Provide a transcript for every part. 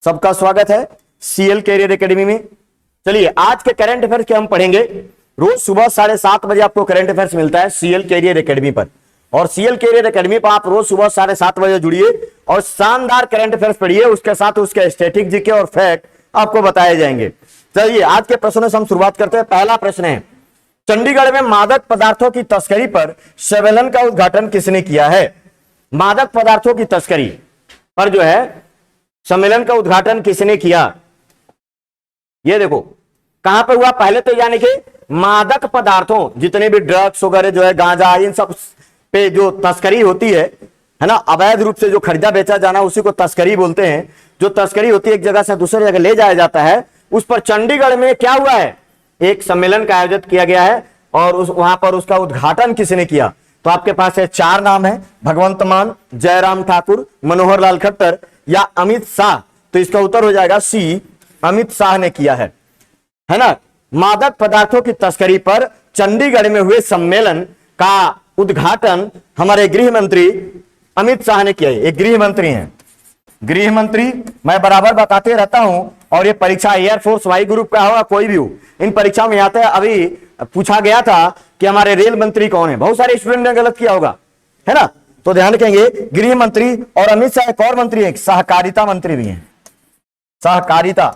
सबका स्वागत है सीएल कैरियर एकेडमी में। चलिए आज के करंट अफेयर्स के हम पढ़ेंगे। रोज सुबह 7:30 बजे आपको करंट अफेयर्स मिलता है सीएल कैरियर एकेडमी पर, और सीएल कैरियर एकेडमी पर आप रोज सुबह 7:30 बजे जुड़िए और शानदार करंट अफेयर्स पढ़िए। उसके साथ उसके स्टैटिक जीके और फैक्ट आपको बताए जाएंगे। चलिए आज के प्रश्नों से हम शुरुआत करते हैं। पहला प्रश्न है, चंडीगढ़ में मादक पदार्थों की तस्करी पर सम्मेलन का उद्घाटन किसने किया है? मादक पदार्थों की तस्करी पर जो है सम्मेलन का उद्घाटन किसने किया? ये देखो कहां पर हुआ। पहले तो यानी कि मादक पदार्थों जितने भी ड्रग्स वगैरह जो है, गांजा, इन सब पे जो तस्करी होती है ना, अवैध रूप से जो खरीदा बेचा जाना उसी को तस्करी बोलते हैं। जो तस्करी होती है एक जगह से दूसरी जगह ले जाया जाता है, उस पर चंडीगढ़ में क्या हुआ है, एक सम्मेलन का आयोजित किया गया है और वहां पर उसका उद्घाटन किसने किया? तो आपके पास है चार नाम है, भगवंत मान, जयराम ठाकुर, मनोहर लाल खट्टर या अमित शाह। तो इसका उत्तर हो जाएगा सी, अमित शाह ने किया है ना। मादक पदार्थों की तस्करी पर चंडीगढ़ में हुए सम्मेलन का उद्घाटन हमारे गृह मंत्री अमित शाह ने किया है। एक गृह मंत्री हैं, गृह मंत्री मैं बराबर बताते रहता हूं। और ये परीक्षा एयरफोर्स वाई ग्रुप का होगा, कोई भी हो, इन परीक्षाओं में आता है। अभी पूछा गया था कि हमारे रेल मंत्री कौन है, बहुत सारे स्टूडेंट ने गलत किया होगा, है ना। तो ध्यान रखेंगे, गृह मंत्री और अमित शाह एक और मंत्री है, सहकारिता मंत्री भी हैं, सहकारिता,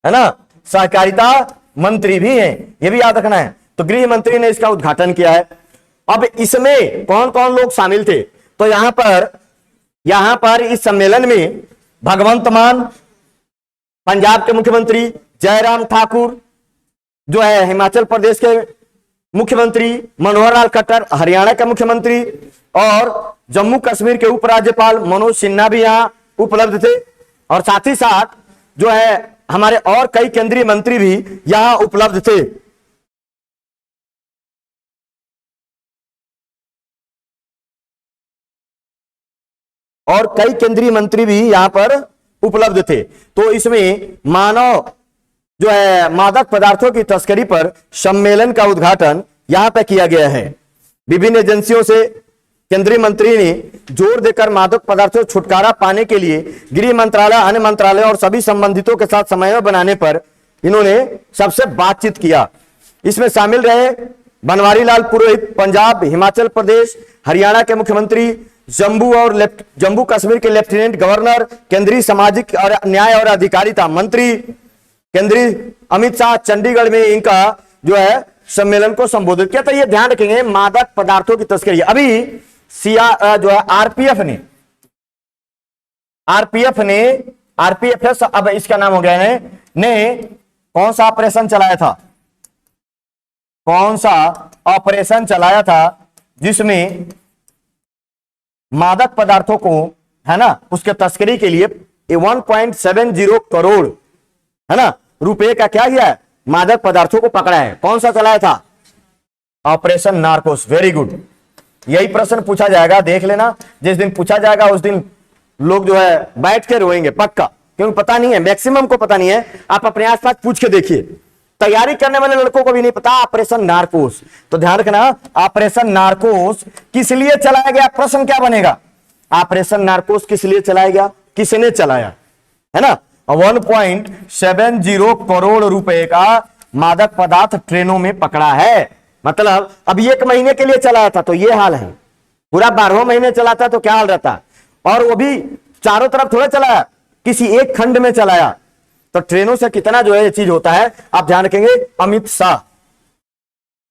है ना, सहकारिता मंत्री भी हैं, ये भी याद रखना है। तो गृह मंत्री ने इसका उद्घाटन किया है। अब इसमें कौन कौन लोग शामिल थे? तो यहां पर इस सम्मेलन में भगवंत मान पंजाब के मुख्यमंत्री, जयराम ठाकुर जो है हिमाचल प्रदेश के मुख्यमंत्री, मनोहर लाल खट्टर हरियाणा के मुख्यमंत्री और जम्मू कश्मीर के उपराज्यपाल मनोज सिन्हा भी यहां उपलब्ध थे। और साथ ही साथ जो है हमारे और कई केंद्रीय मंत्री भी यहां उपलब्ध थे। और कई केंद्रीय मंत्री भी यहां पर उपलब्ध थे। तो इसमें मानव जो है मादक पदार्थों की तस्करी पर सम्मेलन का उद्घाटन यहां पर किया गया है। विभिन्न एजेंसियों से केंद्रीय मंत्री ने जोर देकर मादक पदार्थों से छुटकारा पाने के लिए गृह मंत्रालय, अन्य मंत्रालय और सभी संबंधितों के साथ समन्वय बनाने पर इन्होंने सबसे बातचीत किया। इसमें शामिल रहे बनवारी लाल पुरोहित पंजाब, हिमाचल प्रदेश, हरियाणा के मुख्यमंत्री, जम्मू कश्मीर के लेफ्टिनेंट गवर्नर, केंद्रीय सामाजिक और न्याय और अधिकारिता मंत्री, केंद्रीय अमित शाह चंडीगढ़ में इनका जो है सम्मेलन को संबोधित किया। तो ये ध्यान रखेंगे मादक पदार्थों की तस्करी। अभी जो है आरपीएफ अब इसका नाम हो गया है, ने कौन सा ऑपरेशन चलाया था? कौन सा ऑपरेशन चलाया था जिसमें मादक पदार्थों को, है ना, उसके तस्करी के लिए 1.70 करोड़, है ना, रुपए का क्या किया है, मादक पदार्थों को पकड़ा है। कौन सा चलाया था? Operation Narcos. वेरी गुड, यही प्रश्न पूछा जाएगा, देख लेना। जिस दिन पूछा जाएगा उस दिन लोग जो है बैठ के रोएंगे पक्का, क्योंकि पता नहीं है, मैक्सिमम को पता नहीं है। आप अपने आसपास पूछ के देखिए, तैयारी करने वाले लड़कों को भी नहीं पता ऑपरेशन नार्कोस। तो ध्यान रखना, ऑपरेशन नार्कोस किस लिए चलाया गया? प्रश्न क्या बनेगा, ऑपरेशन नार्कोस किस लिए चलाया गया, किसने चलाया, है ना। 1.70 करोड़ रुपए का मादक पदार्थ ट्रेनों में पकड़ा है। मतलब अब 1 महीने के लिए चलाया था तो ये हाल है, पूरा 12 महीने चलाता तो क्या हाल रहता। और वो भी चारों तरफ थोड़ा चलाया, किसी एक खंड में चलाया। तो ट्रेनों से कितना जो है ये चीज होता है, आप ध्यान रखेंगे। अमित शाह,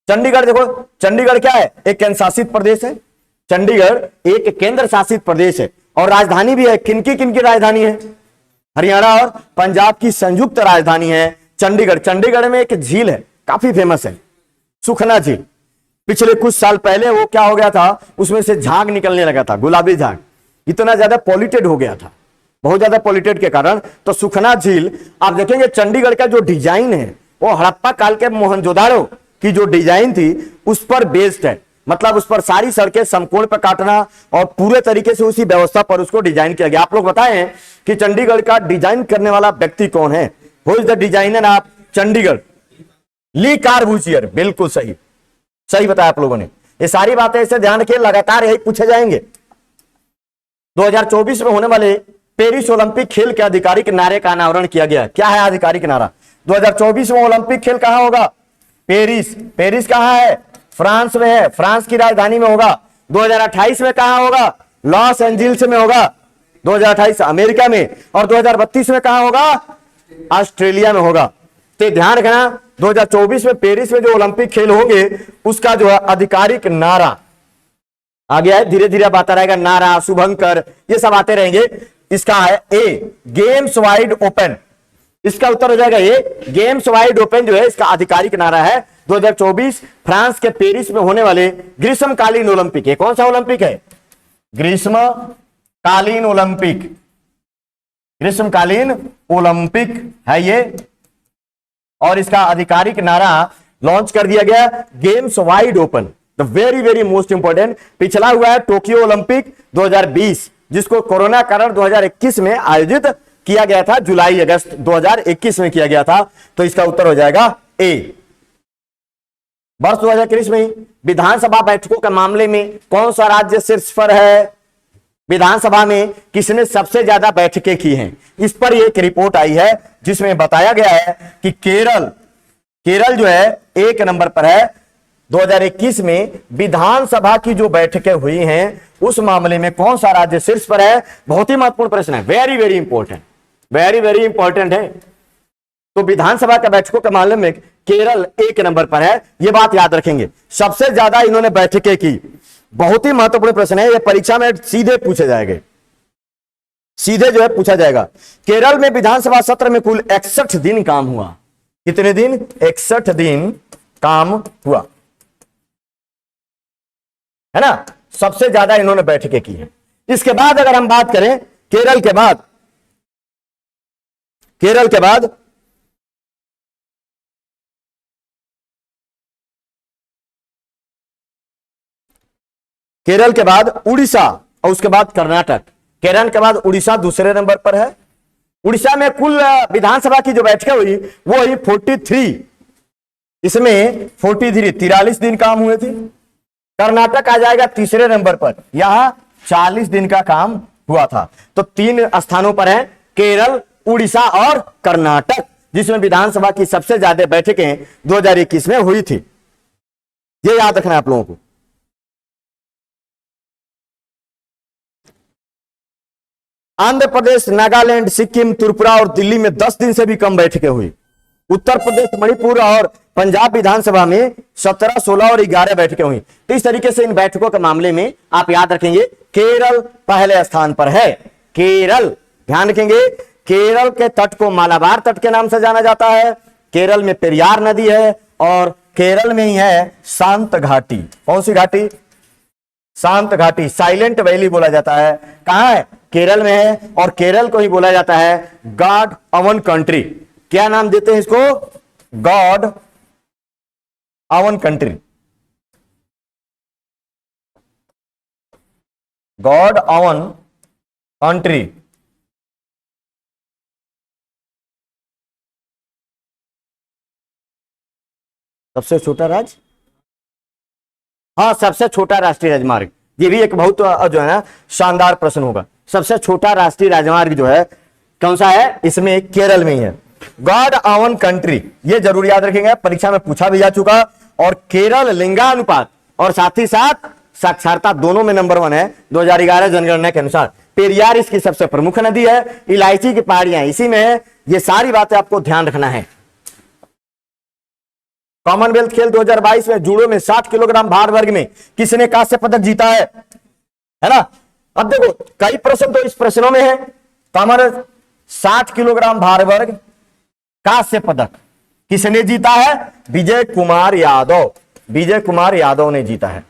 चंडीगढ़ देखो, चंडीगढ़ क्या है, एक केंद्र शासित प्रदेश है। चंडीगढ़ एक केंद्र शासित प्रदेश है और राजधानी भी है। किनकी किनकी राजधानी है? हरियाणा और पंजाब की संयुक्त राजधानी है चंडीगढ़। चंडीगढ़ में एक झील है, काफी फेमस है, सुखना झील। पिछले कुछ साल पहले वो क्या हो गया था, उसमें से झाग निकलने लगा था, गुलाबी झाग, इतना ज्यादा पॉल्यूटेड हो गया था, बहुत ज्यादा पॉल्यूटेड के कारण। तो सुखना झील आप देखेंगे, चंडीगढ़ का जो डिजाइन है वो हड़प्पा काल के मोहनजोदाड़ो की जो डिजाइन थी उस पर बेस्ड है। मतलब उस पर सारी सड़कें समकोण पर काटना और पूरे तरीके से उसी व्यवस्था पर उसको डिजाइन किया गया। आप लोग बताएं कि चंडीगढ़ का डिजाइन करने वाला व्यक्ति कौन है? Who is the designer of Chandigarh? Le Corbusier. बिल्कुल सही, सही बताया आप लोगों ने। ये सारी बातें ऐसे ध्यान रखिए, लगातार यही पूछे जाएंगे। 2024 में होने वाले पेरिस ओलंपिक खेल के आधिकारिक नारे का अनावरण किया गया। क्या है आधिकारिक नारा? 2024 में ओलंपिक खेल कहां होगा? पेरिस। पेरिस कहां है? फ्रांस में है, फ्रांस की राजधानी में होगा। 2028 में कहां होगा? लॉस एंजिल्स में होगा, 2028 अमेरिका में। और 2032 में कहां होगा? ऑस्ट्रेलिया में होगा। तो ध्यान रखना 2024 में पेरिस में जो ओलंपिक खेल होंगे उसका जो है आधिकारिक नारा आ गया है। धीरे धीरे अब आता रहेगा नारा, शुभंकर, ये सब आते रहेंगे। इसका है ए, गेम्स वाइड ओपन। इसका उत्तर हो जाएगा ए, गेम्स वाइड ओपन जो है इसका आधिकारिक नारा है। 2024 फ्रांस के पेरिस में होने वाले ग्रीष्मकालीन ओलंपिक। ये कौन सा ओलंपिक है? ग्रीष्मकालीन ओलंपिक। ग्रीष्मकालीन ओलंपिक है ये, और इसका आधिकारिक नारा लॉन्च कर दिया गया, games wide open. The very very most important. पिछला हुआ है टोक्यो ओलंपिक 2020, जिसको कोरोना कारण 2021 में आयोजित किया गया था, जुलाई अगस्त 2021 में किया गया था। तो इसका उत्तर हो जाएगा ए। वर्ष 2021 में विधानसभा बैठकों के मामले में कौन सा राज्य शीर्ष पर है? विधानसभा में किसने सबसे ज्यादा बैठकें की हैं? इस पर एक रिपोर्ट आई है जिसमें बताया गया है कि केरल जो है 1 नंबर पर है। 2021 में विधानसभा की जो बैठकें हुई हैं उस मामले में कौन सा राज्य शीर्ष पर है? बहुत ही महत्वपूर्ण प्रश्न है, very very important, very very important है। तो विधानसभा के बैठकों के मामले में केरल 1 नंबर पर है, यह बात याद रखेंगे। सबसे ज्यादा इन्होंने बैठकें की। बहुत ही महत्वपूर्ण प्रश्न है, यह परीक्षा में सीधे पूछे जाएंगे, सीधे जो है पूछा जाएगा। केरल में विधानसभा सत्र में कुल 61 दिन काम हुआ। कितने दिन? 61 दिन काम हुआ, है ना। सबसे ज्यादा इन्होंने बैठकें की है। इसके बाद अगर हम बात करें केरल के बाद उड़ीसा और उसके बाद कर्नाटक। केरल के बाद उड़ीसा दूसरे नंबर पर है। उड़ीसा में कुल विधानसभा की जो बैठकें हुई वो हुई 43, इसमें 43 दिन काम हुए थे। कर्नाटक आ जाएगा तीसरे नंबर पर, यहां 40 दिन का काम हुआ था। तो 3 स्थानों पर है केरल, उड़ीसा और कर्नाटक, जिसमें विधानसभा की सबसे ज्यादा बैठकें 2021 में हुई थी। ये याद रखना है आप लोगों को। आंध्र प्रदेश, नागालैंड, सिक्किम, त्रिपुरा और दिल्ली में 10 दिन से भी कम बैठकें हुई। उत्तर प्रदेश, मणिपुर और पंजाब विधानसभा में 17, 16 और 11 बैठकें हुई। तो इस तरीके से इन बैठकों के मामले में आप याद रखेंगे केरल पहले स्थान पर है। केरल, ध्यान रखेंगे, केरल के तट को मालाबार तट के नाम से जाना जाता है। केरल में पेरियार नदी है और केरल में ही है शांत घाटी। कौन सी घाटी? शांत घाटी, साइलेंट वैली बोला जाता है। कहां है? केरल में है। और केरल को ही बोला जाता है गॉड अवन कंट्री। क्या नाम देते हैं इसको? God own country, God own country. सबसे छोटा राज्य, हाँ, सबसे छोटा राष्ट्रीय राजमार्ग। ये भी एक बहुत जो है ना शानदार प्रश्न होगा। सबसे छोटा राष्ट्रीय राजमार्ग जो है कौन सा है? इसमें केरल में ही है, गॉड अवन कंट्री। ये जरूर याद रखेंगे, परीक्षा में पूछा भी जा चुका। और केरल लिंगानुपात और साथ ही साथ साक्षरता दोनों में नंबर 1 है 2011 जनगणना के अनुसार। पेरियार इसकी सबसे प्रमुख नदी है। इलायची की पहाड़ियां इसी में है। ये सारी बातें आपको ध्यान रखना है। कॉमनवेल्थ खेल 2022 में जूडो में 60 किलोग्राम भार वर्ग में किसने कांस्य पदक जीता है ना। अब देखो कई प्रश्न तो इस प्रश्नों में है। कॉमनवेल्थ 60 किलोग्राम भार वर्ग कांस्य पदक किसने जीता है? विजय कुमार यादव। विजय कुमार यादव ने जीता है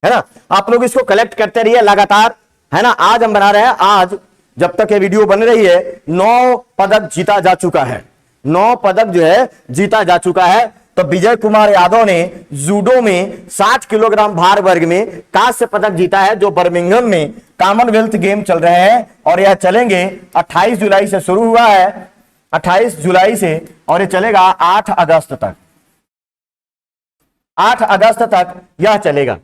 ना। आप लोग इसको कलेक्ट करते रहिए लगातार, है ना। आज हम बना रहे हैं, आज जब तक ये वीडियो बन रही है 9 पदक जीता जा चुका है। 9 पदक जो है जीता जा चुका है। तो विजय कुमार यादव ने जूडो में 60 किलोग्राम भार वर्ग में कांस्य पदक जीता है, जो बर्मिंघम में कॉमनवेल्थ गेम चल रहे हैं। और यह चलेंगे 28 जुलाई से शुरू हुआ है, 28 जुलाई से, और ये चलेगा 8 अगस्त तक। 8 अगस्त तक यह चलेगा।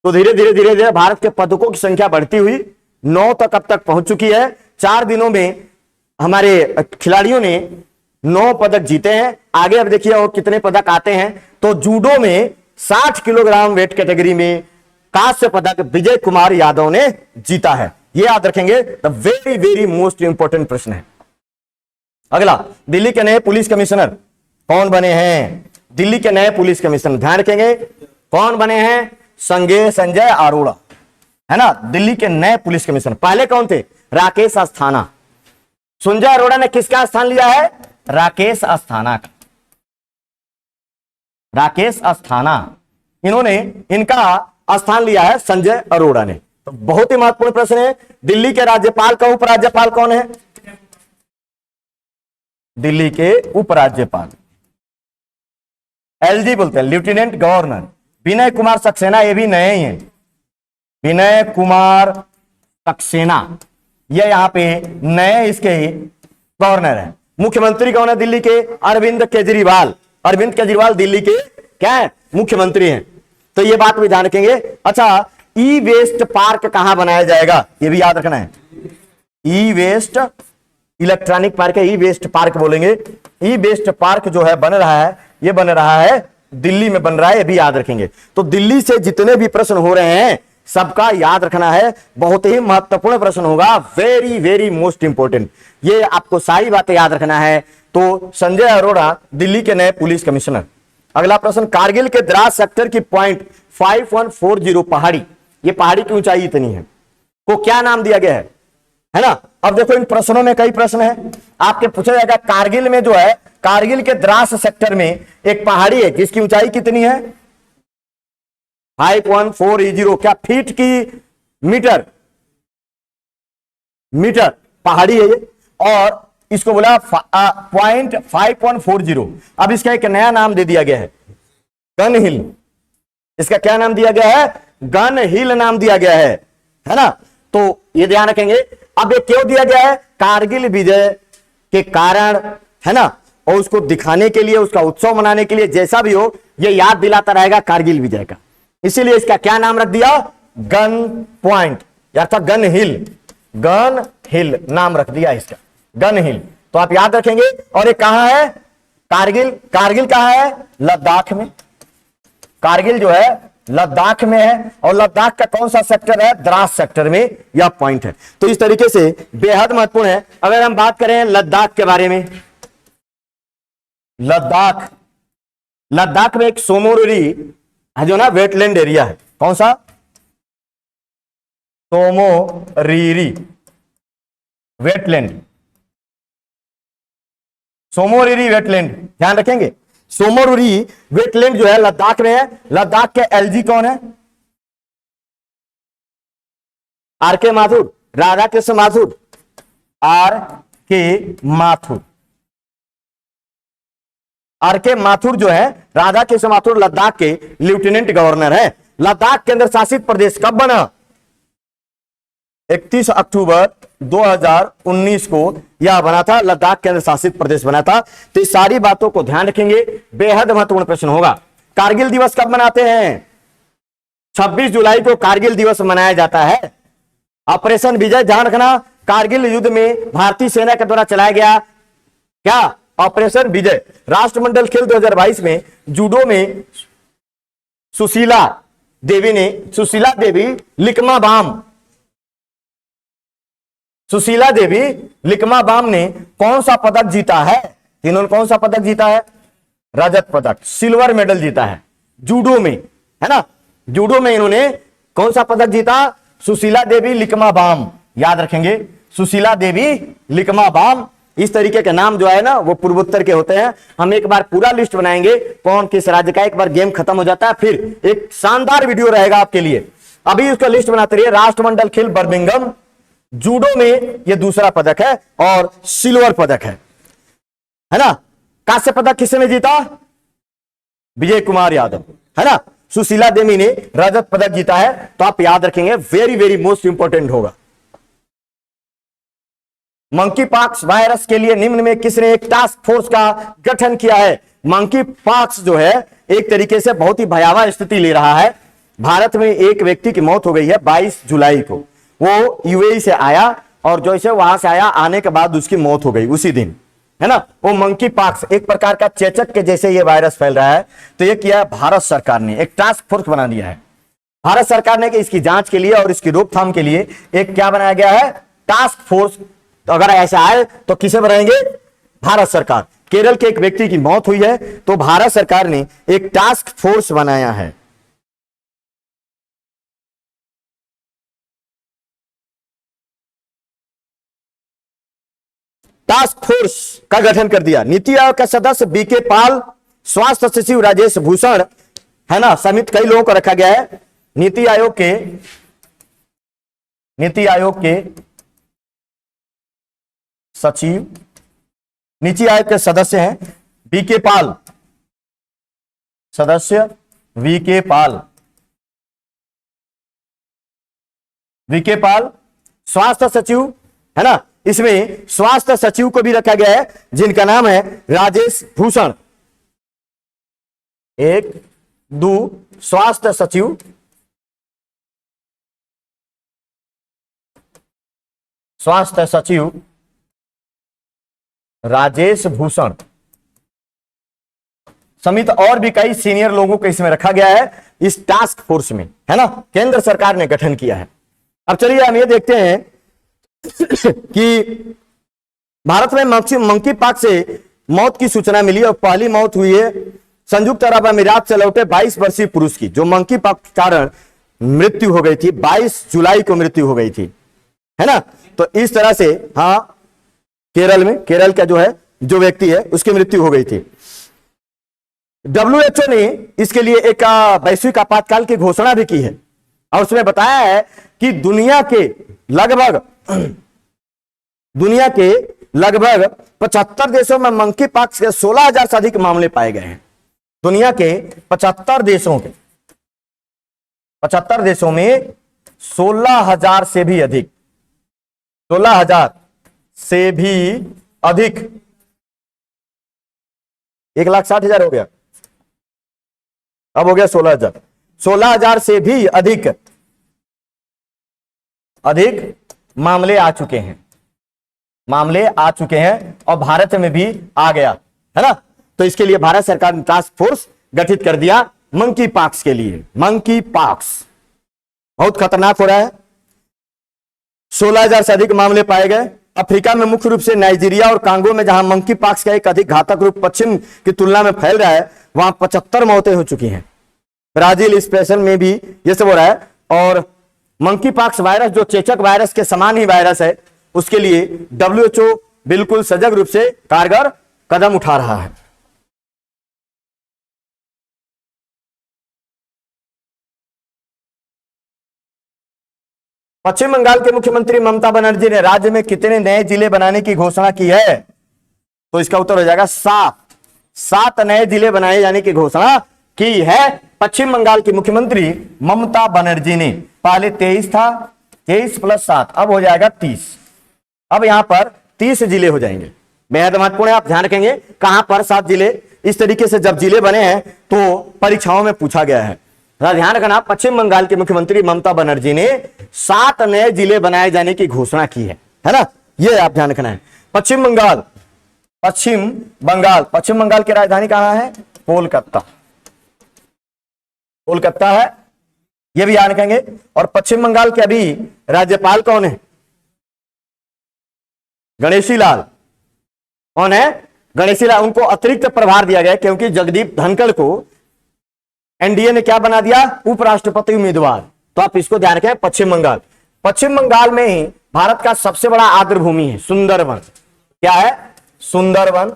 तो धीरे धीरे भारत के पदकों की संख्या बढ़ती हुई 9 तक अब तक पहुंच चुकी है। 4 दिनों में हमारे खिलाड़ियों ने 9 पदक जीते हैं। आगे अब देखिए और कितने पदक आते हैं। तो जूडो में 60 किलोग्राम वेट कैटेगरी में कांस्य पदक विजय कुमार यादव ने जीता है। ये याद रखेंगे, the very very most important प्रश्न है। अगला, दिल्ली के नए पुलिस कमिश्नर कौन बने हैं? दिल्ली के नए पुलिस कमिश्नर ध्यान रखेंगे कौन बने हैं? संजय अरोड़ा, है ना, दिल्ली के नए पुलिस कमिश्नर। पहले कौन थे? राकेश अस्थाना। संजय अरोड़ा ने किसका स्थान लिया है? राकेश अस्थाना का। राकेश अस्थाना, इन्होंने इनका स्थान लिया है संजय अरोड़ा ने। तो बहुत ही महत्वपूर्ण प्रश्न है। दिल्ली के राज्यपाल का उपराज्यपाल कौन है? दिल्ली के उपराज्यपाल एलजी बोलते हैं, लेफ्टिनेंट गवर्नर विनय कुमार सक्सेना। ये भी नए ही हैं, विनय कुमार सक्सेना, ये यहां पे नए इसके गवर्नर हैं। मुख्यमंत्री कौन है दिल्ली के? अरविंद केजरीवाल। अरविंद केजरीवाल दिल्ली के क्या है? मुख्यमंत्री हैं। तो ये बात भी ध्यान रखेंगे। अच्छा, ई वेस्ट पार्क कहां बनाया जाएगा? ये भी याद रखना है। ई वेस्ट इलेक्ट्रॉनिक पार्क है, ई वेस्ट पार्क बोलेंगे। ई वेस्ट पार्क जो है बन रहा है, ये बन रहा है दिल्ली में बन रहा है, ये भी याद रखेंगे। तो दिल्ली से जितने भी प्रश्न हो रहे हैं सबका याद रखना है, बहुत ही महत्वपूर्ण प्रश्न होगा, वेरी वेरी मोस्ट इंपोर्टेंट। ये आपको सारी बातें याद रखना है। तो संजय अरोड़ा दिल्ली के नए पुलिस कमिश्नर। अगला प्रश्न, कारगिल के द्रास सेक्टर की पॉइंट 5140 पहाड़ी, ये पहाड़ी की ऊंचाई इतनी है, को क्या नाम दिया गया है ना? अब देखो इन प्रश्नों में कई प्रश्न है, आपके पूछा जाएगा कारगिल में जो है, कारगिल के द्रास सेक्टर में एक पहाड़ी है जिसकी ऊंचाई कितनी है? 5140, क्या फीट की मीटर? मीटर पहाड़ी है ये, और इसको बोला पॉइंट 5140। अब इसका एक नया नाम दे दिया गया है, गन हिल। इसका क्या नाम दिया गया है? गन हिल नाम दिया गया है ना? तो ये ध्यान रखेंगे। अब ये क्यों दिया गया है? कारगिल विजय के कारण, है ना, और उसको दिखाने के लिए, उसका उत्सव मनाने के लिए, जैसा भी हो ये याद दिलाता रहेगा कारगिल विजय का। इसीलिए इसका क्या नाम रख दिया? गन पॉइंट, अर्थात गन हिल। गन हिल नाम रख दिया इसका, गन हिल। तो आप याद रखेंगे। और ये कहां है? कारगिल। कारगिल कहां है? लद्दाख में। कारगिल जो है लद्दाख में है, और लद्दाख का कौन सा सेक्टर है? द्रास सेक्टर में यह पॉइंट है। तो इस तरीके से बेहद महत्वपूर्ण है। अगर हम बात करें लद्दाख के बारे में, लद्दाख, लद्दाख में एक सोमोरिरी है जो ना वेटलैंड एरिया है। कौन सा? सोमोरिरी वेटलैंड, सोमोरिरी वेटलैंड ध्यान रखेंगे। सोमोरिरी वेटलैंड जो है लद्दाख में है। लद्दाख के एलजी कौन है? आर के माथुर, राधा कृष्ण माथुर, आर के माथुर। आर के माथुर जो है, राधा कृष्ण माथुर लद्दाख के लेफ्टिनेंट गवर्नर है। लद्दाख केंद्र शासित प्रदेश कब बना? 31 अक्टूबर 2019 को यह बना था, लद्दाख केंद्र शासित प्रदेश बना था। तो इस सारी बातों को ध्यान रखेंगे, बेहद महत्वपूर्ण प्रश्न होगा। कारगिल दिवस कब मनाते हैं? 26 जुलाई को कारगिल दिवस मनाया जाता है। ऑपरेशन विजय ध्यान रखना, कारगिल युद्ध में भारतीय सेना के द्वारा चलाया गया क्या? ऑपरेशन विजय। राष्ट्रमंडल खेल 2022 में जूडो में सुशीला देवी लिकमा बाम ने कौन सा पदक जीता है? इन्होंने कौन सा पदक जीता है? रजत पदक, सिल्वर मेडल जीता है जूडो में, है ना? जूडो में इन्होंने कौन सा पदक जीता? सुशीला देवी लिकमा बाम, याद रखेंगे, सुशीला देवी लिकमा बाम। इस तरीके के नाम जो है ना वो पूर्वोत्तर के होते हैं। हम एक बार पूरा लिस्ट बनाएंगे कौन किस राज्य का। एक बार गेम खत्म हो जाता है फिर एक शानदार वीडियो रहेगा आपके लिए। अभी उसका लिस्ट बनाते रहिए। राष्ट्रमंडल खेल बर्मिंघम, जूडो में ये दूसरा पदक है और सिल्वर पदक है ना? कांस्य पदक किसने जीता? विजय कुमार यादव, है ना? सुशीला देवी ने रजत पदक जीता है। तो आप याद रखेंगे, वेरी वेरी मोस्ट इंपोर्टेंट होगा। मंकी पॉक्स वायरस के लिए निम्न में किसने एक टास्क फोर्स का गठन किया है? मंकी पॉक्स जो है एक तरीके से बहुत ही भयावह स्थिति ले रहा है। भारत में एक व्यक्ति की मौत हो गई है 22 जुलाई को। वो यूएई से आया और जैसे वहां से आया, आने के बाद उसकी मौत हो गई उसी दिन, है ना। वो मंकी पॉक्स एक प्रकार का चेचक के जैसे ये वायरस फैल रहा है। तो ये किया भारत सरकार ने, एक टास्क फोर्स बना दिया है भारत सरकार ने कि इसकी जांच के लिए और इसकी रोकथाम के लिए एक क्या बनाया गया है, टास्क फोर्स। तो अगर ऐसा आए तो किसे बनाएंगे, भारत सरकार। केरल के एक व्यक्ति की मौत हुई है तो भारत सरकार ने एक टास्क फोर्स बनाया है। टास्क फोर्स का गठन कर दिया। नीति आयोग के सदस्य बीके पाल, स्वास्थ्य सचिव राजेश भूषण, है ना, समेत कई लोगों को रखा गया है। नीति आयोग के सचिव, नीति आयोग के सदस्य हैं बीके पाल, सदस्य वीके पाल, स्वास्थ्य सचिव, है ना, इसमें स्वास्थ्य सचिव को भी रखा गया है जिनका नाम है राजेश भूषण। 1 2 स्वास्थ्य सचिव राजेश भूषण समेत और भी कई सीनियर लोगों को इसमें रखा गया है इस टास्क फोर्स में, है ना, केंद्र सरकार ने गठन किया है। अब चलिए हम ये देखते हैं कि भारत में मंकी पॉक्स से मौत की सूचना मिली और पहली मौत हुई है संयुक्त अरब अमीरात से लौटे 22 वर्षीय पुरुष की, जो मंकी पॉक्स के कारण मृत्यु हो गई थी। 22 जुलाई को मृत्यु हो गई थी, है ना। तो इस तरह से हाँ, केरल का जो व्यक्ति है उसकी मृत्यु हो गई थी। WHO ने इसके लिए एक वैश्विक आपातकाल की घोषणा भी की है और उसमें बताया है कि दुनिया के लगभग 75 देशों में मंकी पॉक्स के 16,000 से अधिक मामले पाए गए हैं। दुनिया के 75 देशों में 16,000 से भी अधिक 1,60,000 हो गया, अब हो गया 16,000 से भी अधिक मामले आ चुके हैं और भारत में भी आ गया, है ना। तो इसके लिए भारत सरकार ने टास्क फोर्स गठित कर दिया मंकी पॉक्स के लिए। मंकी पॉक्स बहुत खतरनाक हो रहा है, 16,000 से अधिक मामले पाए गए। अफ्रीका में मुख्य रूप से नाइजीरिया और कांगो में जहां मंकी पॉक्स का एक अधिक घातक रूप पश्चिम की तुलना में फैल रहा है, वहां 75 मौतें हो चुकी हैं। ब्राजील स्पेशल में भी ये सब हो रहा है। और मंकी पॉक्स वायरस जो चेचक वायरस के समान ही वायरस है, उसके लिए WHO बिल्कुल सजग रूप से कारगर कदम उठा रहा है। पश्चिम बंगाल के मुख्यमंत्री ममता बनर्जी ने राज्य में कितने नए जिले बनाने की घोषणा की है? तो इसका उत्तर हो जाएगा 7 नए जिले बनाए जाने की घोषणा की है पश्चिम बंगाल की मुख्यमंत्री ममता बनर्जी ने। पहले 23 था, 23 + 7 अब हो जाएगा 30। अब यहां पर 30 जिले हो जाएंगे। बेहद महत्वपूर्ण है, आप ध्यान रखेंगे कहां पर 7 जिले। इस तरीके से जब जिले बने हैं तो परीक्षाओं में पूछा गया है। ध्यान रखना, पश्चिम बंगाल के मुख्यमंत्री ममता बनर्जी ने 7 नए जिले बनाए जाने की घोषणा की है ना। ये आप ध्यान रखना है। पश्चिम बंगाल की राजधानी कहां है? कोलकाता है, ये भी याद रखेंगे। और पश्चिम बंगाल के अभी राज्यपाल कौन है? गणेशी लाल। कौन है? गणेशी लाल। उनको अतिरिक्त प्रभार दिया गया क्योंकि जगदीप धनखड़ को एनडीए ने क्या बना दिया? उपराष्ट्रपति उम्मीदवार। तो आप इसको ध्यान रखें। पश्चिम बंगाल में ही भारत का सबसे बड़ा आर्द्रभूमि है सुंदरवन। क्या है? सुंदरवन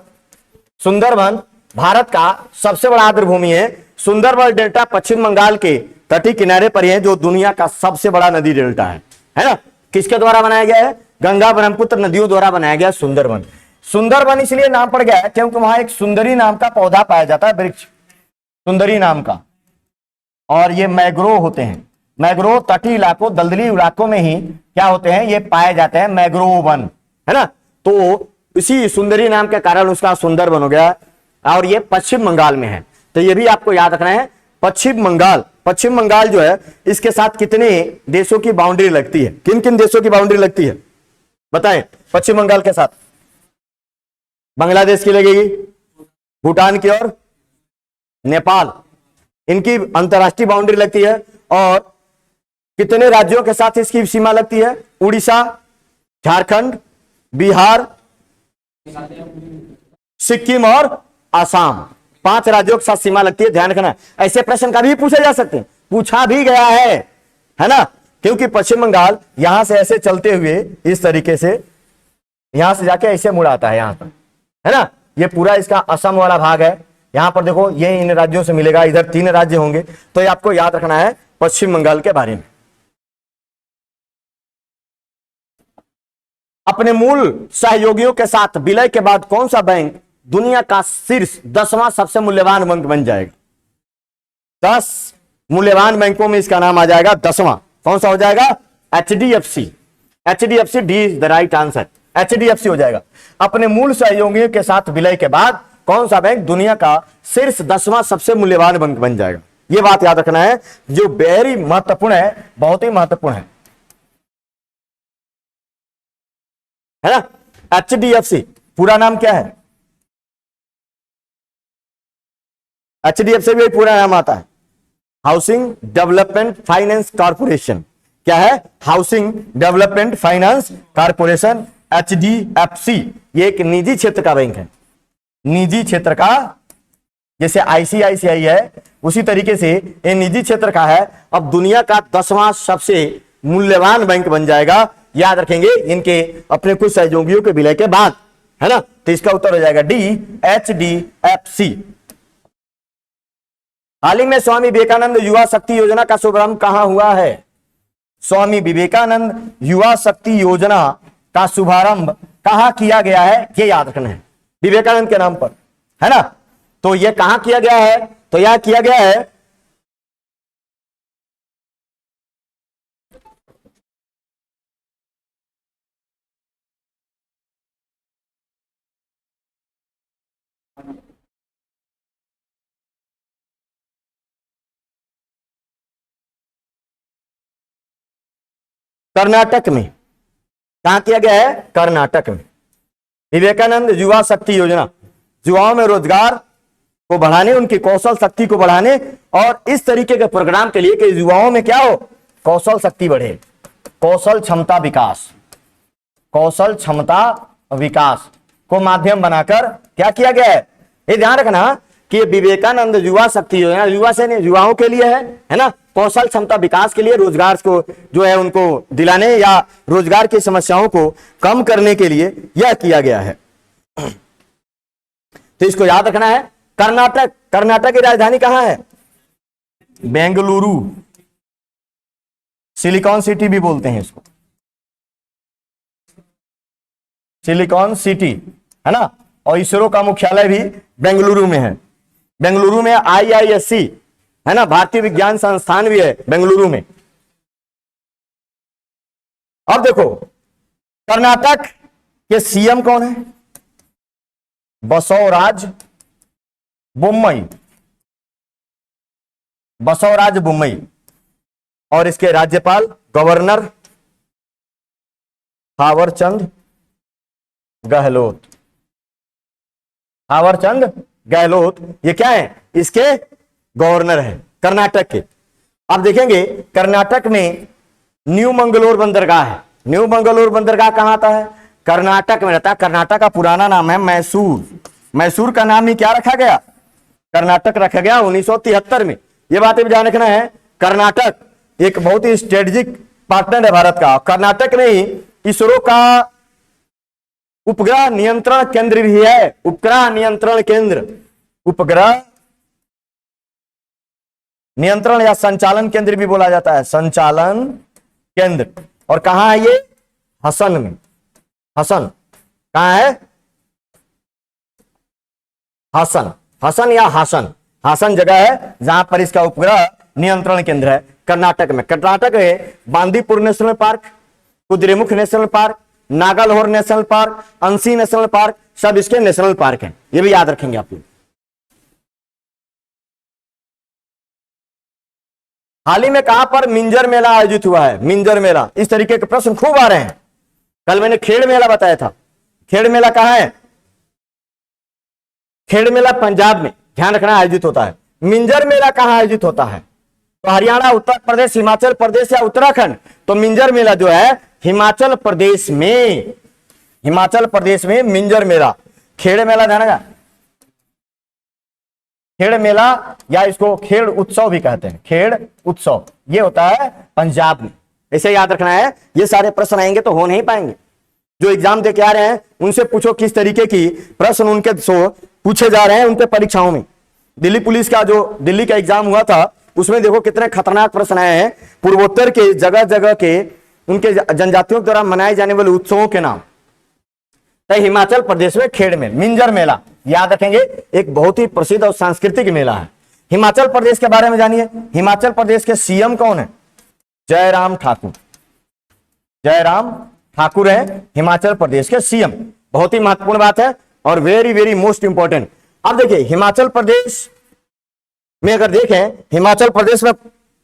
भारत का सबसे बड़ा आर्द्रभूमि है। सुंदरवन डेल्टा पश्चिम बंगाल के तटीय किनारे पर है, जो दुनिया का सबसे बड़ा नदी डेल्टा है ना। किसके द्वारा बनाया गया है? गंगा ब्रह्मपुत्र नदियों द्वारा बनाया गया सुंदरवन। सुंदरवन इसलिए नाम पड़ गया है क्योंकि वहां एक सुंदरी नाम का पौधा पाया जाता है, वृक्ष सुंदरी नाम का। और ये मैग्रोव होते हैं। मैग्रोव तटीय इलाकों, दलदली इलाकों में ही क्या होते हैं? ये पाए जाते हैं, मैग्रोव वन, है ना। तो इसी सुंदरी नाम के कारण उसका सुंदरवन हो गया। और ये पश्चिम बंगाल में है, तो ये भी आपको याद रखना है। पश्चिम बंगाल जो है, इसके साथ कितने देशों की बाउंड्री लगती है? किन किन देशों की बाउंड्री लगती है? बताएं। पश्चिम बंगाल के साथ बांग्लादेश की लगेगी, भूटान की और नेपाल, इनकी अंतरराष्ट्रीय बाउंड्री लगती है। और कितने राज्यों के साथ इसकी सीमा लगती है? उड़ीसा, झारखंड, बिहार, सिक्किम और आसाम, 5 राज्यों के साथ सीमा लगती है। ध्यान रखना, ऐसे प्रश्न कभी पूछे जा सकते हैं, पूछा भी गया है ना, क्योंकि पश्चिम बंगाल यहां से ऐसे चलते हुए इस तरीके से यहां से जाके ऐसे मुड़ आता है यहां तक, है ना। ये पूरा इसका असम वाला भाग है। यहां पर देखो, ये इन राज्यों से मिलेगा, इधर 3 राज्य होंगे। तो ये आपको याद रखना है पश्चिम बंगाल के बारे में। अपने मूल सहयोगियों के साथ विलय के बाद कौन सा बैंक दुनिया का शीर्ष 10वां सबसे मूल्यवान बैंक बन जाएगा? 10 मूल्यवान बैंकों में इसका नाम आ जाएगा 10वां। कौन सा हो जाएगा? HDFC। HDFC, D is the right answer, HDFC हो जाएगा। अपने मूल सहयोगियों के साथ विलय के बाद कौन सा बैंक दुनिया का शीर्ष 10वां सबसे मूल्यवान बैंक बन जाएगा? यह बात याद रखना है, जो वेरी महत्वपूर्ण है, बहुत ही महत्वपूर्ण है ना। HDFC पूरा नाम क्या है? HDFC भी पूरा नाम आता है हाउसिंग डेवलपमेंट फाइनेंस कॉर्पोरेशन। क्या है? Housing development finance corporation, HDFC। ये एक निजी क्षेत्र का बैंक है, निजी क्षेत्र का, जैसे ICICI है उसी तरीके से ये निजी क्षेत्र का है। अब दुनिया का 10वां सबसे मूल्यवान बैंक बन जाएगा, याद रखेंगे, इनके अपने कुछ सहयोगियों के विलय के बाद, है ना। तो इसका उत्तर हो जाएगा डी, HDFC। हाल ही में स्वामी विवेकानंद युवा शक्ति योजना का शुभारंभ कहां हुआ है? स्वामी विवेकानंद युवा शक्ति योजना का शुभारंभ कहां किया गया है? ये याद रखना है, विवेकानंद के नाम पर, है ना। तो ये कहां किया गया है? तो यह किया गया है कर्नाटक में। कहां किया गया है? कर्नाटक में। विवेकानंद युवा शक्ति योजना युवाओं में रोजगार को बढ़ाने, उनकी कौशल शक्ति को बढ़ाने और इस तरीके के प्रोग्राम के लिए कि युवाओं में क्या हो? कौशल शक्ति बढ़े, कौशल क्षमता विकास, कौशल क्षमता विकास को माध्यम बनाकर क्या किया गया है? ये ध्यान रखना कि विवेकानंद युवा शक्ति योजना युवा से नहीं, युवाओं के लिए है ना। कौशल क्षमता विकास के लिए, रोजगार को जो है उनको दिलाने या रोजगार की समस्याओं को कम करने के लिए यह किया गया है। तो इसको याद रखना है। कर्नाटक, कर्नाटक की राजधानी कहां है? बेंगलुरु, सिलिकॉन सिटी भी बोलते हैं इसको, सिलिकॉन सिटी, है ना। और इसरो का मुख्यालय भी बेंगलुरु में है। बेंगलुरु में IISc, है ना, भारतीय विज्ञान संस्थान भी है बेंगलुरु में। अब देखो, कर्नाटक के CM कौन है? बसवराज बोम्मई, बसवराज बोम्मई। और इसके राज्यपाल गवर्नर थावरचंद गहलोत, थावरचंद गहलोत, ये क्या है? इसके गवर्नर है कर्नाटक के। अब देखेंगे कर्नाटक में न्यू मंगलोर बंदरगाह है। न्यू मंगलोर बंदरगाह कहां आता है? कर्नाटक में रहता है। कर्नाटक का पुराना नाम है मैसूर। मैसूर का नाम ही क्या रखा गया? कर्नाटक रखा गया 1973 में। यह बात भी ध्यान रखना है, कर्नाटक एक बहुत ही स्ट्रेटेजिक पार्टनर है भारत का। कर्नाटक में ही इसरो का उपग्रह नियंत्रण केंद्र भी है। उपग्रह नियंत्रण केंद्र, उपग्रह नियंत्रण या संचालन केंद्र भी बोला जाता है, संचालन केंद्र। और कहां है ये? हसन में। हसन कहां है? हसन, हसन या हासन, हासन जगह है जहां पर इसका उपग्रह नियंत्रण केंद्र है, कर्नाटक में। कर्नाटक में Bandipur national park, Kudremukh national park, Nagarhole national park, Anshi national park, सब इसके नेशनल पार्क हैं। ये भी याद रखेंगे आप लोग। हाल ही में कहां पर मिंजर मेला आयोजित हुआ है? मिंजर मेला, इस तरीके के प्रश्न खूब आ रहे हैं। कल मैंने खेड़ मेला बताया था। खेड़ मेला कहां है? खेड़ मेला पंजाब में, ध्यान रखना, आयोजित होता है। मिंजर मेला कहां आयोजित होता है? तो हरियाणा, उत्तर प्रदेश, हिमाचल प्रदेश या उत्तराखंड? तो मिंजर मेला जो है हिमाचल प्रदेश में, हिमाचल प्रदेश में मिंजर मेला। खेड़ मेला ध्यान रखना, खेड़ मेला या इसको खेड़ उत्सव भी कहते हैं, खेड़ उत्सव, ये होता है पंजाब में। ऐसे याद रखना है, ये सारे प्रश्न आएंगे तो हो नहीं पाएंगे। जो एग्जाम दे के आ रहे हैं उनसे पूछो किस तरीके की प्रश्न उनके पूछे जा रहे हैं उनके परीक्षाओं में। दिल्ली पुलिस का जो दिल्ली का एग्जाम हुआ था उसमें देखो कितने खतरनाक प्रश्न आए हैं। पूर्वोत्तर के जगह जगह के उनके जनजातियों द्वारा मनाए जाने वाले उत्सवों के नाम। तो हिमाचल प्रदेश में खेड़ मेला, मिंजर मेला याद रखेंगे, एक बहुत ही प्रसिद्ध और सांस्कृतिक मेला है। हिमाचल प्रदेश के बारे में जानिए। हिमाचल प्रदेश के सीएम कौन है? जयराम ठाकुर। जयराम ठाकुर है हिमाचल प्रदेश के सीएम। बहुत ही महत्वपूर्ण बात है और वेरी वेरी मोस्ट इंपॉर्टेंट। अब देखिए हिमाचल प्रदेश में अगर देखें, हिमाचल प्रदेश में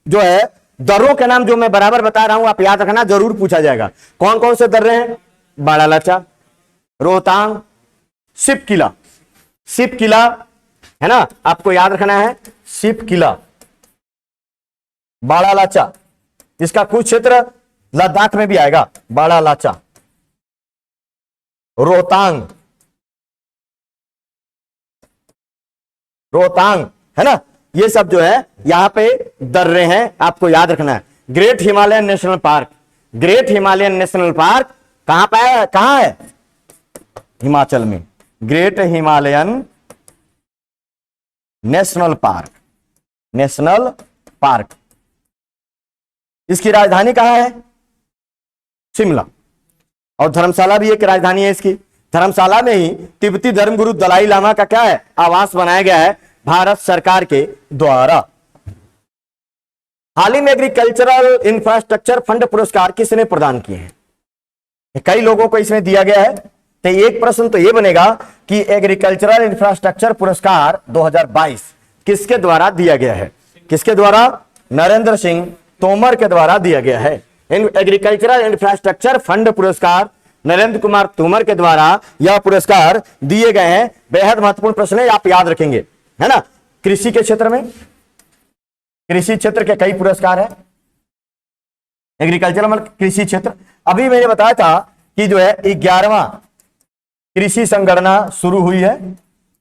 जो है दर्रों के नाम जो मैं बराबर बता रहा हूं आप याद रखना, जरूर पूछा जाएगा। कौन कौन से दर्रे हैं? बाड़ालाचा, रोहतांग, सिप किला। सिप किला है ना, आपको याद रखना है, सिप किला, बाड़ालाचा, इसका कुछ क्षेत्र लद्दाख में भी आएगा, बाड़ालाचा, रोहतांग, रोहतांग है ना, ये सब जो है यहां पे दर्रे हैं, आपको याद रखना है। Great Himalayan national park, great Himalayan national park कहां पे है? कहां है? हिमाचल में। Great Himalayan national park, national park, इसकी राजधानी कहां है? शिमला। और धर्मशाला भी एक राजधानी है इसकी। धर्मशाला में ही तिब्बती धर्मगुरु दलाई लामा का क्या है? आवास बनाया गया है भारत सरकार के द्वारा। हाल ही में एग्रीकल्चरल इंफ्रास्ट्रक्चर फंड पुरस्कार किसने प्रदान किए हैं? कई लोगों को इसमें दिया गया है। तो एक प्रश्न तो यह बनेगा कि एग्रीकल्चरल इंफ्रास्ट्रक्चर पुरस्कार 2022 किसके द्वारा दिया गया है? किसके द्वारा? नरेंद्र सिंह तोमर के द्वारा दिया गया है। एग्रीकल्चरल इंफ्रास्ट्रक्चर फंड पुरस्कार नरेंद्र कुमार तोमर के द्वारा यह पुरस्कार दिए गए हैं। बेहद महत्वपूर्ण प्रश्न है, आप याद रखेंगे, है ना। कृषि के क्षेत्र में, कृषि क्षेत्र के कई पुरस्कार है। एग्रीकल्चर मतलब कृषि क्षेत्र। अभी मैंने बताया था कि जो है 11वां कृषि संगणना शुरू हुई है।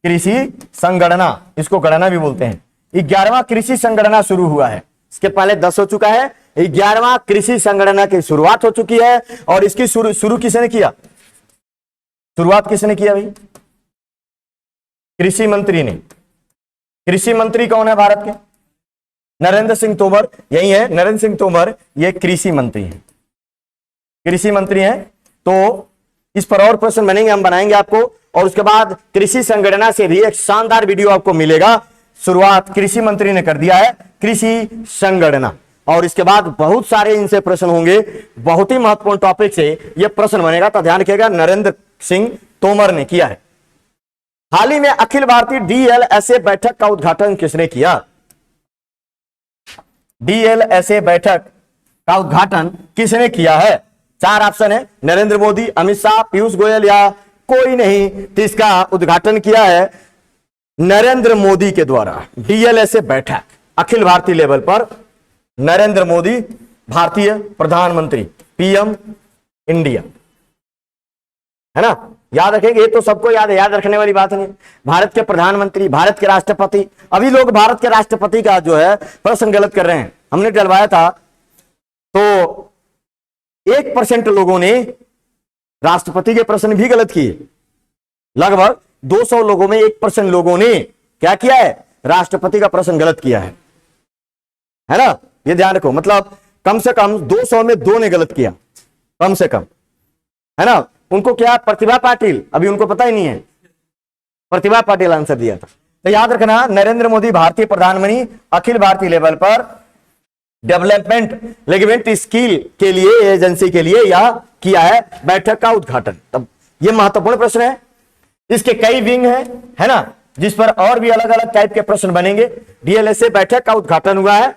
कृषि संगणना, इसको गणना भी बोलते हैं। 11वां कृषि संगणना शुरू हुआ है। इसके पहले 10 हो चुका है। 11वां कृषि संगणना की शुरुआत हो चुकी है। और इसकी शुरू किसने किया? शुरुआत किसने किया भाई? कृषि मंत्री ने। कृषि मंत्री कौन है भारत के? नरेंद्र सिंह तोमर। यही है नरेंद्र सिंह तोमर, ये कृषि मंत्री हैं, कृषि मंत्री हैं। तो इस पर और प्रश्न बनेंगे, हम बनाएंगे आपको। और उसके बाद कृषि संगणना से भी एक शानदार वीडियो आपको मिलेगा। शुरुआत कृषि मंत्री ने कर दिया है, कृषि संगणना। और इसके बाद बहुत सारे इनसे प्रश्न होंगे, बहुत ही महत्वपूर्ण टॉपिक से यह प्रश्न बनेगा। तो ध्यान रखिएगा, नरेंद्र सिंह तोमर ने किया है। हाल ही में अखिल भारतीय डीएलएसए बैठक का उद्घाटन किसने किया? डीएलएसए बैठक का उद्घाटन किसने किया है? 4 ऑप्शन है, नरेंद्र मोदी, अमित शाह, पीयूष गोयल या कोई नहीं। तो इसका उद्घाटन किया है नरेंद्र मोदी के द्वारा। डीएलएसए बैठक अखिल भारतीय लेवल पर नरेंद्र मोदी, भारतीय प्रधानमंत्री, पीएम इंडिया, है ना। याद रखेंगे, ये तो सबको याद रखने वाली बात नहीं। भारत के प्रधानमंत्री, भारत के राष्ट्रपति। अभी लोग भारत के राष्ट्रपति का जो है प्रश्न गलत कर रहे हैं। हमने डलवाया था तो 1% लोगों ने राष्ट्रपति के प्रश्न भी गलत किए। लगभग 200 लोगों में 1% लोगों ने क्या किया है? राष्ट्रपति का प्रश्न गलत किया है ना। ये ध्यान रखो, मतलब कम से कम 200 में 2 ने गलत किया, कम से कम, है ना। उनको क्या? प्रतिभा पाटिल, अभी उनको पता ही नहीं है, प्रतिभा पाटिल आंसर दिया था। तो याद रखना, नरेंद्र मोदी भारतीय प्रधानमंत्री अखिल भारतीय लेवल पर डेवलपमेंट स्किल के लिए एजेंसी के लिए यह किया है बैठक का उद्घाटन। तब यह महत्वपूर्ण प्रश्न है। इसके कई विंग है ना, जिस पर और भी अलग अलग टाइप के प्रश्न बनेंगे। डीएलएसए बैठक का उद्घाटन हुआ है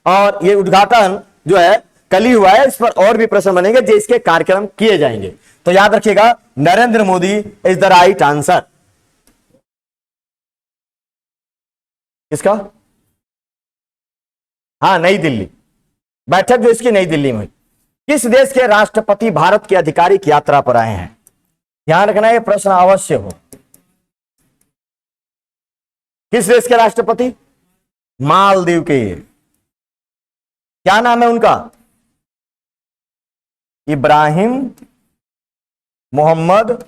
और यह उद्घाटन जो है कल ही हुआ है, इस पर और भी प्रश्न बनेंगे जो इसके कार्यक्रम किए जाएंगे। तो याद रखिएगा, Narendra Modi is the right answer. किसका? हाँ, नई दिल्ली, बैठक जो इसकी नई दिल्ली में हुई। किस देश के राष्ट्रपति भारत की आधिकारिक यात्रा पर आए हैं? ध्यान रखना, यह प्रश्न अवश्य हो। किस देश के राष्ट्रपति? मालदीव के। क्या नाम है उनका? इब्राहिम मोहम्मद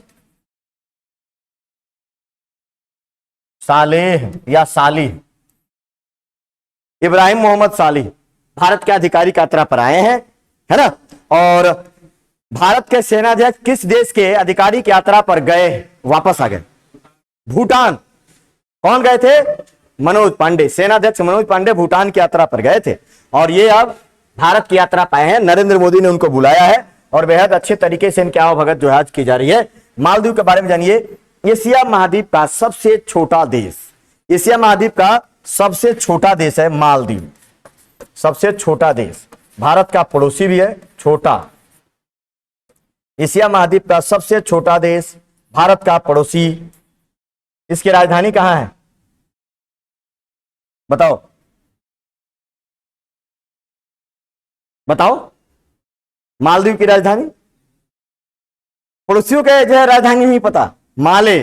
सालेह या सालिह। इब्राहिम मोहम्मद सालिह भारत के आधिकारिक यात्रा पर आए हैं, है ना। और भारत के सेनाध्यक्ष किस देश के आधिकारिक यात्रा पर गए, वापस आ गए? भूटान। कौन गए थे? मनोज पांडे। सेनाध्यक्ष मनोज पांडे भूटान की यात्रा पर गए थे और ये अब भारत की यात्रा पाए हैं। नरेंद्र मोदी ने उनको बुलाया है और बेहद अच्छे तरीके से इनकी आवभगत जो आज की जा रही है। मालदीव के बारे में जानिए। एशिया महाद्वीप का सबसे छोटा देश, एशिया महाद्वीप का सबसे छोटा देश है मालदीव। सबसे छोटा देश, भारत का पड़ोसी भी है, छोटा। एशिया महाद्वीप का सबसे छोटा देश, भारत का पड़ोसी। इसकी राजधानी कहां है? बताओ बताओ, मालदीव की राजधानी। पड़ोसियों के जो है राजधानी नहीं पता, माले,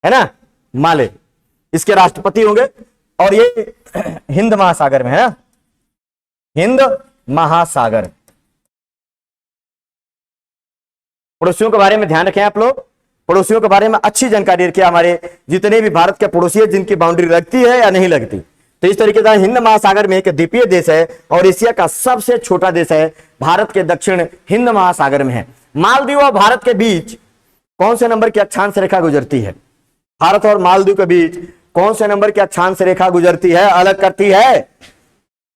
है ना, माले। इसके राष्ट्रपति होंगे और ये हिंद महासागर में है ना, हिंद महासागर। पड़ोसियों के बारे में ध्यान रखें आप लोग, पड़ोसियों के बारे में अच्छी जानकारी रखिए। हमारे जितने भी भारत के पड़ोसी है जिनकी बाउंड्री लगती है या नहीं लगती, तो इस तरीके से हिंद महासागर में एक द्वीपीय देश है और एशिया का सबसे छोटा देश है, भारत के दक्षिण हिंद महासागर में है। मालदीव और भारत के बीच कौन से नंबर की अक्षांश रेखा गुजरती है? भारत और मालदीव के बीच कौन से नंबर की अक्षांश रेखा गुजरती है, अलग करती है?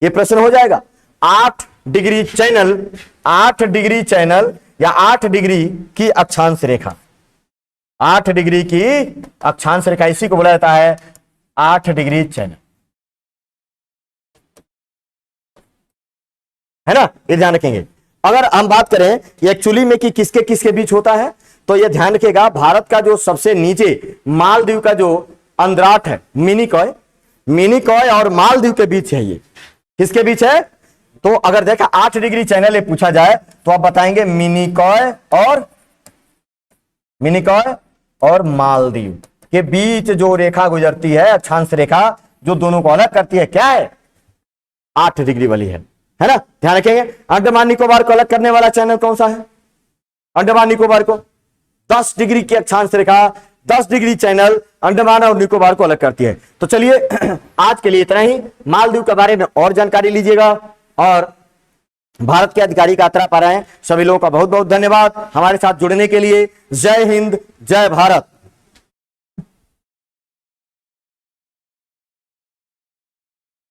यह प्रश्न हो जाएगा। 8 डिग्री चैनल, 8 डिग्री चैनल या 8 डिग्री की अक्षांश रेखा। 8 डिग्री की अक्षांश रेखा, इसी को बोला जाता है 8 डिग्री चैनल, है ना। ये ध्यान रखेंगे। अगर हम बात करें ये एक्चुअली में कि किसके किसके बीच होता है, तो ये ध्यान रखिएगा, भारत का जो सबसे नीचे मालदीव का जो अंद्राट है, मिनिकॉय, मिनिकॉय और मालदीव के बीच है। ये किसके बीच है? तो अगर देखा 8 डिग्री चैनल ये पूछा जाए तो आप बताएंगे मिनिकॉय और मालदीव के बीच जो रेखा गुजरती है, अक्षांश रेखा जो दोनों को अलग करती है, क्या है? 8 डिग्री वाली है ना। ध्यान रखेंगे। अंडमान निकोबार को अलग करने वाला चैनल कौन सा है? अंडमान निकोबार को 10 डिग्री की अक्षांश रेखा, 10 डिग्री चैनल अंडमान और निकोबार को अलग करती है। तो चलिए आज के लिए इतना ही। मालदीव के बारे में और जानकारी लीजिएगा और भारत के आधिकारिक यात्रा पर आए सभी लोगों का बहुत बहुत धन्यवाद हमारे साथ जुड़ने के लिए। जय हिंद, जय भारत।